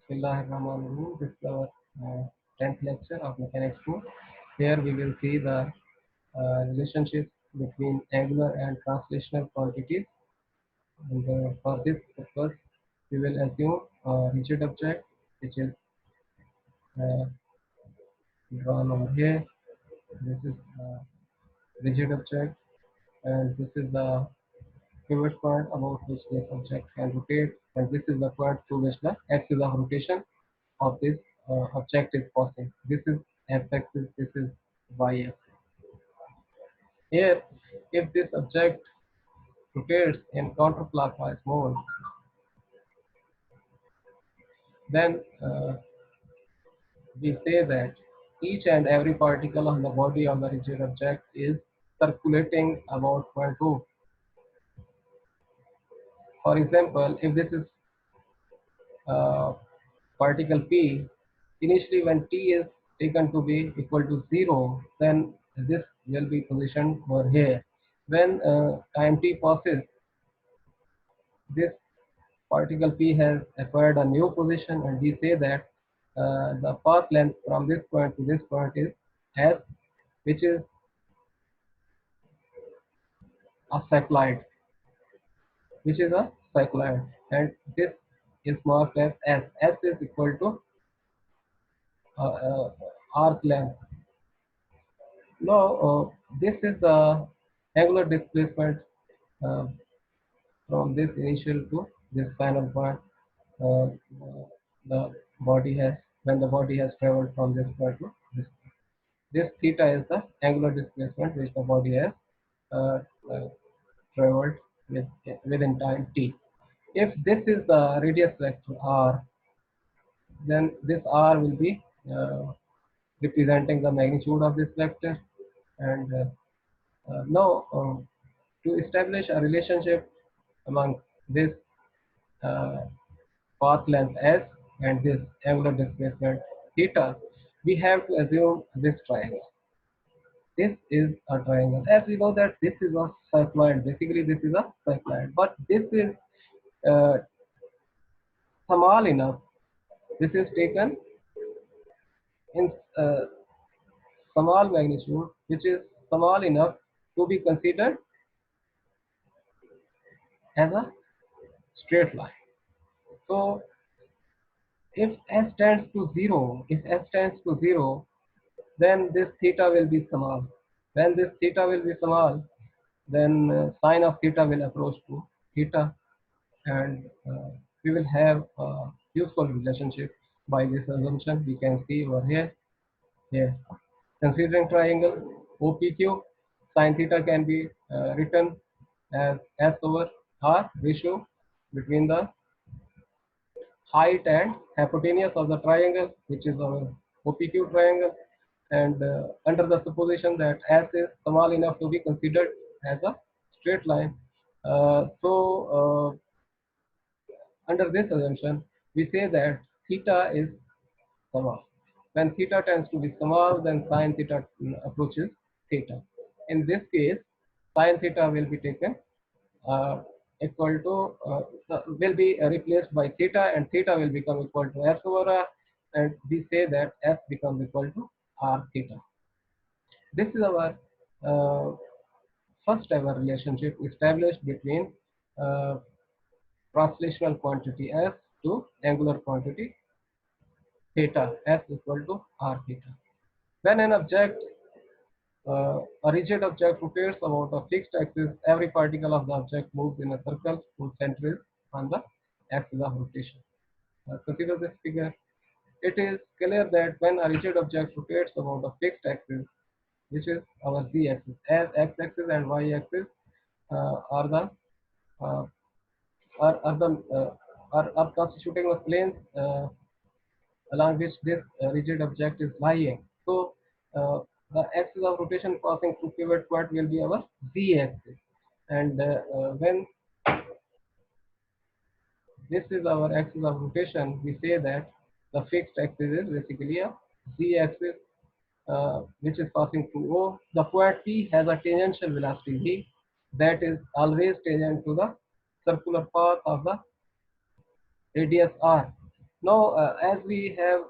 Bismillahirrahmanirrahim. This is our 10th lecture of Mechanics 2. Here we will see the relationship between angular and translational quantities. And for this purpose, we will assume a rigid object which is uh, drawn over here. This is a rigid object, and this is the pivot point about which this object can rotate, and this is the point through which the axis of rotation of this object is passing. This is x-axis, this is y-axis. Here, if this object rotates in counterclockwise mode, then we say that each and every particle on the body of the rigid object is circulating about point O. For example, if this is uh, particle P, initially when T is taken to be equal to 0, then this will be positioned over here. When time T passes, this particle P has acquired a new position, and we say that the path length from this point to this point is S, which is a cycloid, and this is marked as S. S is equal to arc length. Now, this is the angular displacement uh, from this initial to this final point. Uh, the body has when the body has traveled from this point to this. This theta is the angular displacement which the body has uh, uh, traveled within time t. If this is the radius vector r, then this r will be representing the magnitude of this vector. And now, to establish a relationship among this uh, path length s and this angular displacement theta, we have to assume this triangle. This is a triangle. As we know that this is a cycloid. Basically, this is a cycloid, but this is uh, small enough. This is taken in small magnitude, which is small enough to be considered as a straight line. So, if s tends to zero, then this theta will be small. When this theta will be small, then sine of theta will approach to theta, and we will have a useful relationship by this assumption. We can see over here. Here, considering triangle OPQ, sine theta can be written as S over R ratio between the height and hypotenuse of the triangle, which is our OPQ triangle, and under the supposition that S is small enough to be considered as a straight line. Under this assumption, we say that theta is small. When theta tends to be small, then sine theta approaches theta. In this case, sine theta will be taken uh, equal to will be replaced by theta, and theta will become equal to s over r, and we say that s becomes equal to r theta. This is our uh, first ever relationship established between uh, translational quantity s to angular quantity theta, s equal to r theta. When an object, a rigid object rotates about a fixed axis, every particle of the object moves in a circle whose center is on the axis of rotation. Consider this figure. It is clear that when a rigid object rotates about a fixed axis, which is our z-axis, as x-axis and y-axis are the uh, are the are constituting the planes along which this rigid object is lying. So the axis of rotation passing through pivot point will be our z-axis, and when this is our axis of rotation, we say that the fixed axis is basically a z-axis which is passing through O. The point P has a tangential velocity v that is always tangent to the circular path of the radius r. Now, as we have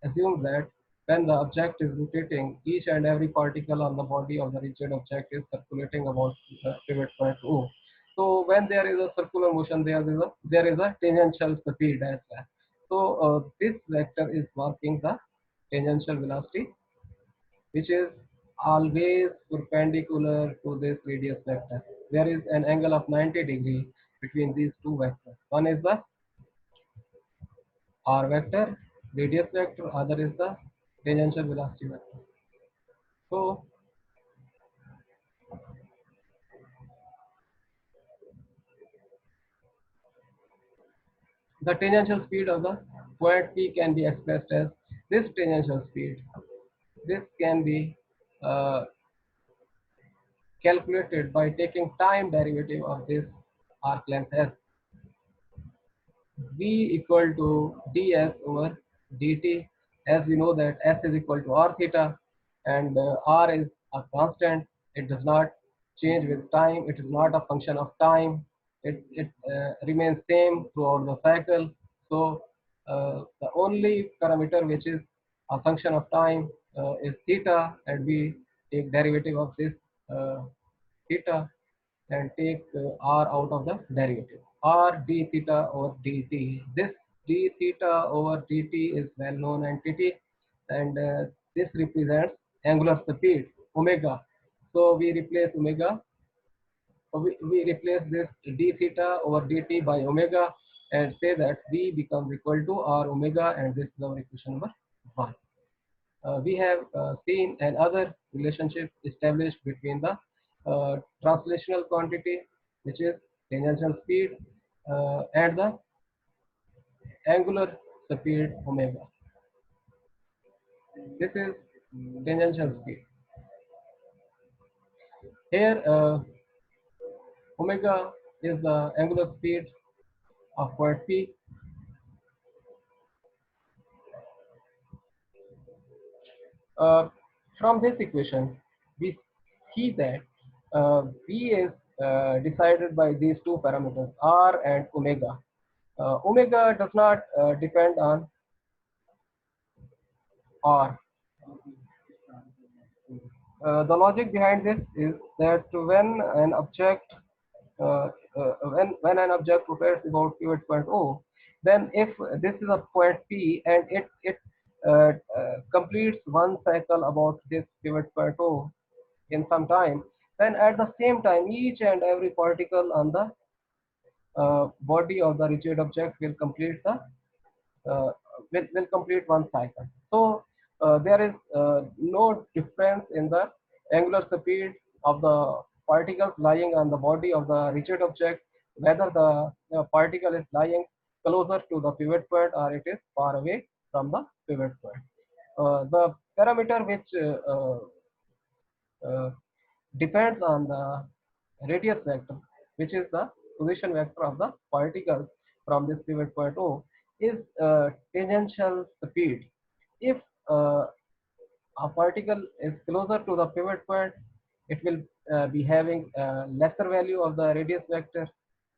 assumed that when the object is rotating, each and every particle on the body of the rigid object is circulating about the pivot point O. So when there is a circular motion, there is a tangential speed as well. So this vector is marking the tangential velocity, which is always perpendicular to this radius vector. There is an angle of 90 degree between these two vectors. One is the r vector, radius vector, other is the tangential velocity vector. So the tangential speed of the point P can be expressed as this tangential speed. This can be uh, calculated by taking time derivative of this arc length s. V equal to ds over dt, as we know that s is equal to r theta, and r is a constant. It does not change with time. It is not a function of time. It remains same throughout the cycle. So the only parameter which is a function of time is theta, and we take derivative of this uh, theta and take r out of the derivative. R d theta over dt. This d theta over dt is well-known entity, and this represents angular speed, omega. So we replace this d theta over dt by omega and say that v becomes equal to r omega, and this is our equation number 1. We have seen another relationship established between the translational quantity, which is tangential speed, and the angular speed omega. This is tangential speed. Here, omega is the angular speed of point P. Uh, from this equation, we see that V is decided by these two parameters, R and omega. Omega does not depend on R. The logic behind this is that when an object when an object rotates about pivot point O, then if this is a point P and it completes one cycle about this pivot point O in some time, then at the same time each and every particle on the body of the rigid object uh, will complete one cycle. So there is no difference in the angular speed of the particles lying on the body of the rigid object, whether the particle is lying closer to the pivot point or it is far away from the pivot point. The parameter which uh, depends on the radius vector, which is the position vector of the particles from this pivot point O, is tangential speed. If uh, a particle is closer to the pivot point, it will be having lesser value of the radius vector,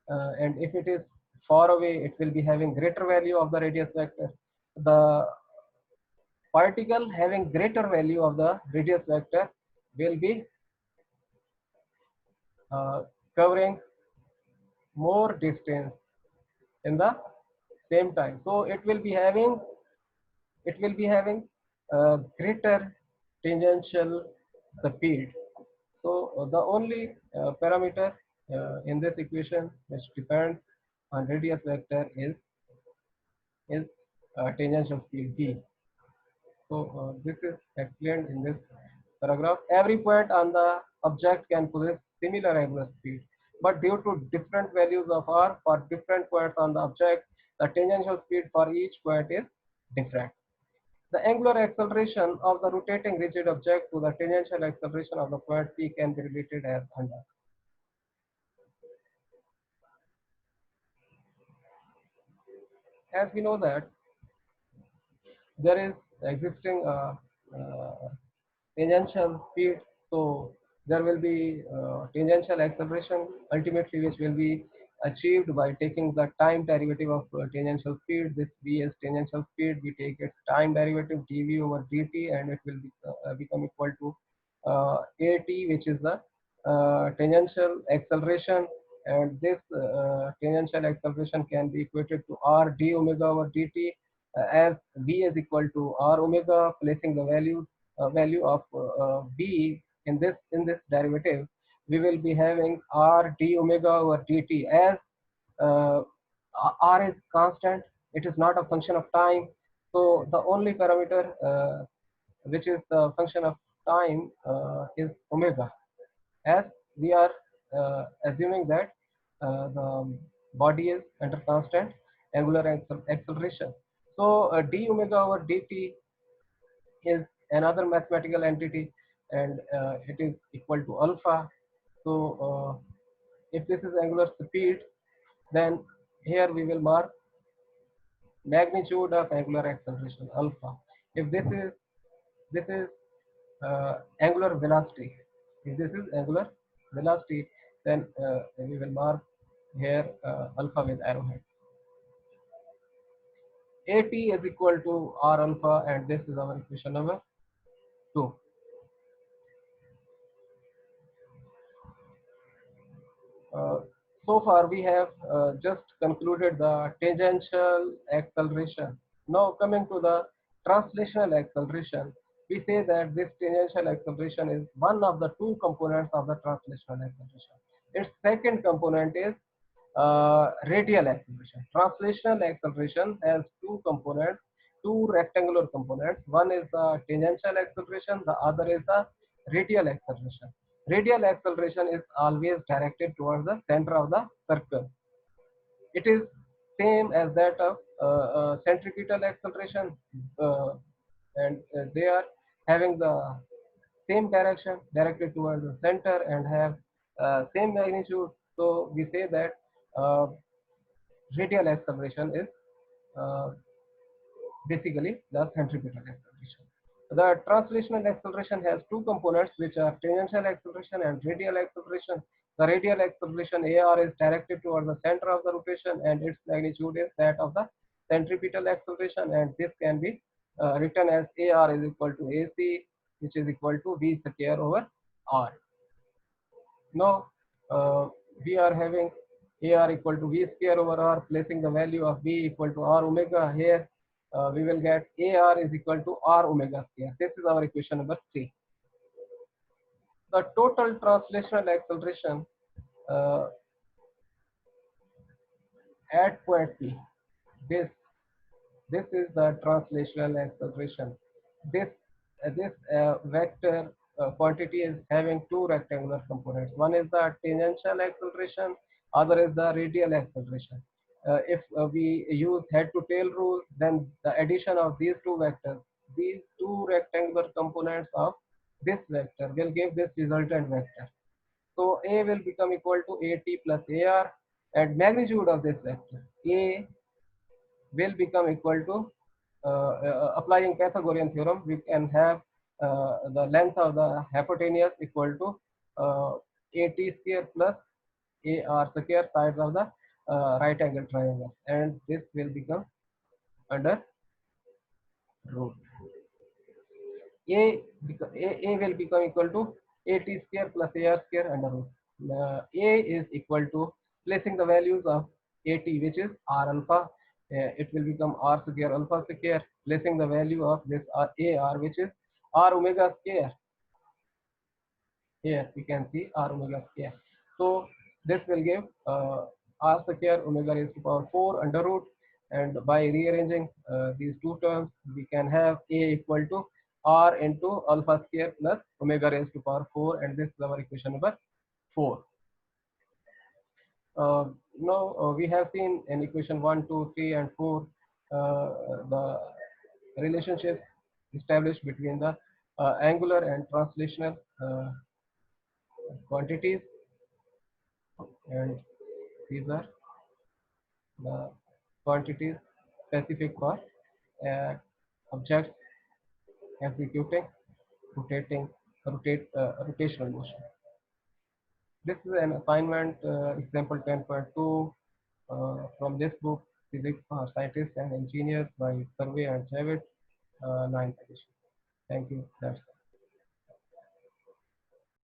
and if it is far away, it will be having greater value of the radius vector. The particle having greater value of the radius vector will be uh, covering more distance in the same time. So it will be having greater tangential speed. So the only parameter in this equation which depends on radius vector is tangential speed v. So this is explained in this paragraph. Every point on the object can possess similar angular speed, but due to different values of r for different points on the object, the tangential speed for each point is different. The angular acceleration of the rotating rigid object to the tangential acceleration of the point P can be related as under. As we know that there is existing tangential speed, so there will be tangential acceleration ultimately, which will be achieved by taking the time derivative of tangential speed. This v is tangential speed. We take its time derivative dv over dt, and it will become equal to at, which is the tangential acceleration. And this tangential acceleration can be equated to r d omega over dt, as v is equal to r omega. Placing the value of v in this derivative, we will be having r d omega over dt, as uh, r is constant. It is not a function of time. So the only parameter which is the function of time is omega, as we are assuming that the body is under constant angular acceleration. So d omega over dt is another mathematical entity, and it is equal to alpha. So if this is angular speed, then here we will mark magnitude of angular acceleration alpha. If this is angular velocity, if this is angular velocity, then we will mark here alpha with arrowhead. At is equal to r alpha, and this is our equation number 2. So far we have just concluded the tangential acceleration. Now coming to the translational acceleration, we say that this tangential acceleration is one of the two components of the translational acceleration. Its second component is radial acceleration. Translational acceleration has two components, two rectangular components. One is the tangential acceleration, the other is the radial acceleration. Radial acceleration is always directed towards the center of the circle. It is same as that of centripetal acceleration, and they are having the same direction directed towards the center and have same magnitude. So we say that uh, radial acceleration is uh, basically the centripetal acceleration. The translational acceleration has two components, which are tangential acceleration and radial acceleration. The radial acceleration AR is directed towards the center of the rotation, and its magnitude is that of the centripetal acceleration, and this can be written as AR is equal to AC, which is equal to V square over R. Now we are having AR equal to V square over R. Placing the value of V equal to R omega here, we will get AR is equal to R omega square. This is our equation number 3. The total translational acceleration uh, at point P, this this is the translational acceleration. This vector quantity is having two rectangular components. One is the tangential acceleration, other is the radial acceleration. If we use head to tail rule, then the addition of these two vectors, these two rectangular components of this vector, will give this resultant vector. So A will become equal to AT plus AR, and magnitude of this vector A will become equal to applying Pythagorean theorem. We can have the length of the hypotenuse equal to AT square plus AR square sides of the right angle triangle, and this will become under root. A will become equal to AT square plus AR square under root. A is equal to, placing the values of AT, which is R alpha, it will become R square alpha square. Placing the value of this AR, which is R omega square. Here we can see R omega square. So this will give R square omega raised to power 4 under root, and by rearranging these two terms, we can have A equal to R into alpha square plus omega raised to power 4, and this is our equation number 4. Now we have seen in equation 1, 2, 3, and 4 the relationship established between the angular and translational quantities, and these are the quantities specific for objects executing rotational motion. This is an assignment, example 10.2, from this book, Physics for Scientists and Engineers by Survey and Javed, 9th edition. Thank you. That's